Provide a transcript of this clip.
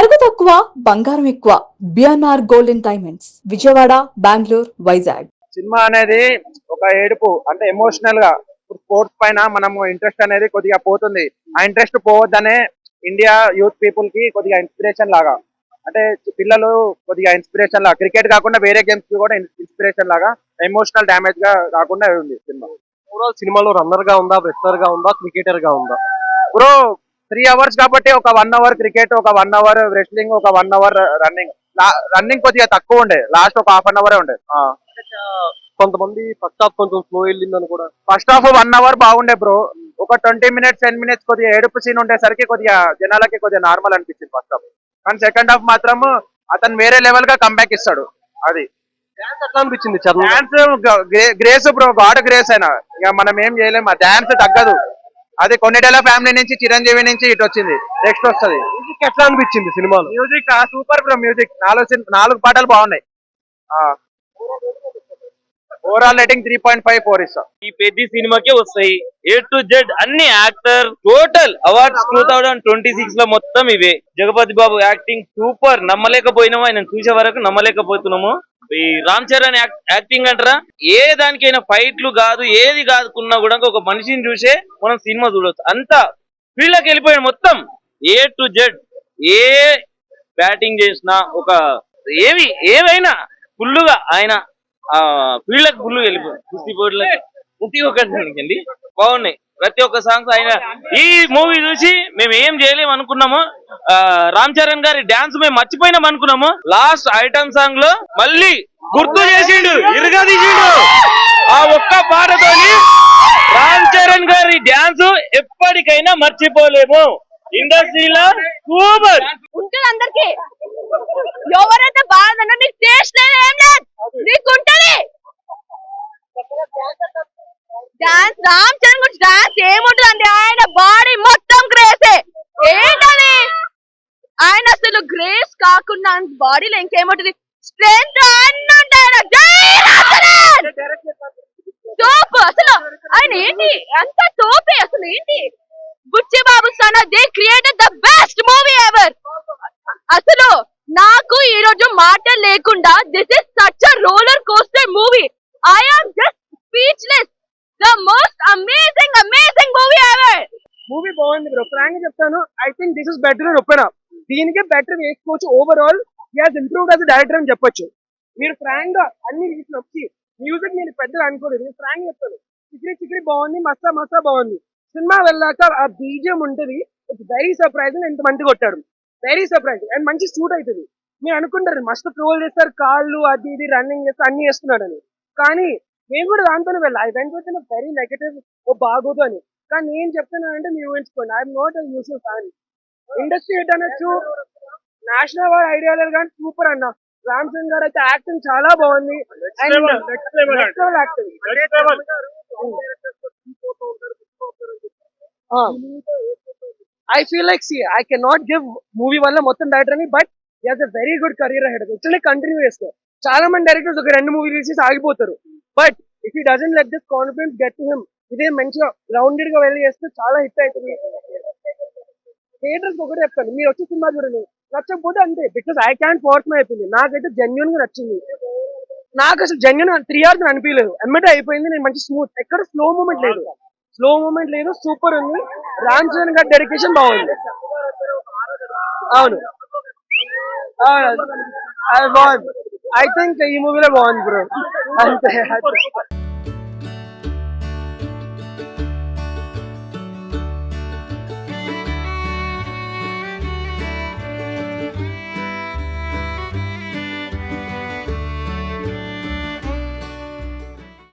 నగదు తక్కువ బంగారం ఎక్కువ. BNR gold and diamonds, Vijayawada, Bengaluru, Vizag. Cinema అనేది ఒక ఏడుపు అంటే ఎమోషనల్ గా స్పోర్ట్స్ పైన మనము ఇంట్రెస్ట్ అనేది కొద్దిగా పోతుంది. ఆ ఇంట్రెస్ట్ పోవద్దనే ఇండియా యూత్ పీపుల్ కి కొద్దిగా ఇన్స్పిరేషన్ లాగా, అంటే పిల్లలు కొద్దిగా ఇన్స్పిరేషన్ లాగా, క్రికెట్ కాకుండా వేరే గేమ్స్ కి కూడా ఇన్స్పిరేషన్ లాగా ఎమోషనల్ డ్యామేజ్ గా రాకుండా ఉంది సినిమా. ఓవరాల్ సినిమాలో రన్నర్ గా ఉందా, రెస్లర్ గా ఉందా, క్రికెటర్ గా ఉందా? బ్రో 3 అవర్స్ కాబట్టి ఒక 1 అవర్ క్రికెట్, ఒక 1 అవర్ రెస్లింగ్, ఒక 1 అవర్ రన్నింగ్. రన్నింగ్ కొద్దిగా తక్కువ ఉండే, లాస్ట్ ఒక హాఫ్ అన్ అవరే ఉండే. కొంతమంది ఫస్ట్ హాఫ్ కొంచెం స్లో వెళ్ళిందని కూడా. ఫస్ట్ హాఫ్ 1 అవర్ బాగుండే బ్రో, ఒక 20 మినిట్స్ 10 మినిట్స్ కొద్దిగా ఏడుపు సీన్ ఉండేసరికి కొద్దిగా జనాలకి కొద్దిగా నార్మల్ అనిపించింది ఫస్ట్ హాఫ్. కానీ సెకండ్ హాఫ్ మాత్రం అతను వేరే లెవెల్ గా కంబ్యాక్ ఇస్తాడు. అది డాన్స్ ఎట్లా అనిపించింది? Dance grace bro, God grace అయినా ఇక మనం ఏం చేయలేము. ఆ డాన్స్ తగ్గదు. అది కొన్నిటెల ఫ్యామిలీ నుంచి, చిరంజీవి నుంచి ఇటు వచ్చింది, నెక్స్ట్ వస్తుంది. మ్యూజిక్ ఎట్లా అనిపించింది సినిమాలో? మ్యూజిక్ సూపర్ బ్రో, మ్యూజిక్ 4 పాటలు బాగున్నాయి. ఓవరాల్ రేటింగ్ 3.54 ఇస్తా. ఈ పెద్ద సినిమాకే వస్తాయి A to Z అన్ని యాక్టర్ టోటల్ అవార్డ్స్ 2026 లో మొత్తం ఇవే. జగపతి బాబు యాక్టింగ్ సూపర్, నమ్మలేకపోయినాము, ఆయన చూసే వరకు నమ్మలేకపోతున్నాము. ఈ రామ్ చరణ్ యాక్టింగ్ అంటారా, ఏ దానికైనా ఫైట్లు కాదు ఏది కాదుకున్నా కూడా ఒక మనిషిని చూసే మనం సినిమా చూడవచ్చు. అంతా ఫీల్డ్కి వెళ్ళిపోయాడు మొత్తం. A to Z A batting చేసినా ఒక ఏవైనా ఫుల్లుగా ఆయన ఫీల్డ్కి ఫుల్ వెళ్ళిపోయాడు. కుస్తీ పోటీలకి ప్రతి ఒక్కటి బాగున్నాయి. ప్రతి ఒక్క సాంగ్స్ ఆయన ఈ మూవీ చూసి మేము ఏం చేయలేము అనుకున్నాము. రామ్ చరణ్ గారి డాన్స్ మేము మర్చిపోయినాం అనుకున్నాము. లాస్ట్ ఐటమ్ సాంగ్ లో మళ్ళీ గుర్తు చేసిండు, ఇరుగా తీసిండు. ఆ ఒక్క పాటతోని రామ్ చరణ్ గారి డాన్స్ ఎప్పటికైనా మర్చిపోలేము. ఇండస్ట్రీలో సూపర్ ఉంటుంది. అందరికి ఎవరైతే బాగుందన్నా నీకు టేస్ట్ లేదు, ఏం లేదు, నీకు ఉంటది డాన్స్. రామ్ చరణ్ గురించి డాన్స్ ఏముంటుంది అంటే ఆయన బాడీ మొత్తం గ్రేసే. ఏంటది ఆయన అసలు గ్రేస్ కాకుండా బాడీలో ఇంకేముంటుంది, స్ట్రెంత్ అన్ని ఉంటాయి. తోపు అసలు ఆయన ఏంటి అంత తోపే. అసలు ఏంటి Buchi Babu Sana they created the best movie ever. అసలు నాకు ఈ రోజు మాటలు లేకుండా this is such a roller coaster. I am just speechless. The most amazing movie ever. Movie బాగుంది బ్రో, ఫ్రాంక్ చెప్తాను. I think this is better అని ఒప్పునా. దీనికే బెటర్ వేసుకోవచ్చు. Overall he has improved as director అని చెప్పొచ్చు. మీరు Frank గా అన్ని నచ్చి మ్యూజిక్ నేను పెద్దగా అనుకోలేదు. నేను ఫ్రాంక్ చెప్తాను, చిక్రీ బాగుంది, మస్తా బాగుంది. సినిమా వెళ్ళాక ఆ బీజియం ఉంటుంది, ఇట్స్ వెరీ సర్ప్రైజింగ్. ఎంత మంది కొట్టాడు, వెరీ సర్ప్రైజింగ్ అండ్ మంచి షూట్ అవుతుంది. మీరు అనుకుంటారు మస్తు ట్రోల్ చేస్తారు, కాళ్ళు అది ఇది రన్నింగ్ చేస్తారు అన్ని చేస్తున్నాడని. కానీ నేను కూడా దాంతోనే వెళ్ళా. I went with very negative, ఓ బాగోదు అని. కానీ నేను చెప్తున్నానంటే మీరు ఊహించుకోండి, I'm not usual fan. Industry hit అనొచ్చు, నేషనల్ అవార్డ్ ఐడియా లేదు, కానీ సూపర్ అన్న. రామ్ చరణ్ గారు అయితే యాక్టింగ్ చాలా బాగుంది. I feel like I can not give movie వల్ల మొత్తం డైరెక్టర్ అని, but he has a very good career ahead. Actually continue చేస్తారు. చాలా మంది డైరెక్టర్స్ ఒక 2 మూవీలు తీసి ఆగిపోతారు. But if he doesn't let this confidence get to him, ఇదే మంచిగా గ్రౌండెడ్ గా వెళ్ళి చేస్తే చాలా హిట్ అవుతుంది. థియేటర్స్ ఒకటి చెప్తాను, మీరు వచ్చే సినిమా చూడండి, నచ్చకపోతే అంతే. Because I can force my opinion. నాకైతే జెన్యున్ గా నచ్చింది. నాకు అసలు జెన్యున్ 3 hours అనిపించలేదు, ఎమ్మటే అయిపోయింది. నేను మంచి స్మూత్, ఎక్కడ స్లో మూమెంట్ లేదు, సూపర్ ఉంది. రామ్ చరణ్ గారి డెడికేషన్ బాగుంది. అవును, ఐ థింక్ ఈ మూవీలో బాగుంది బ్రో, అంతే.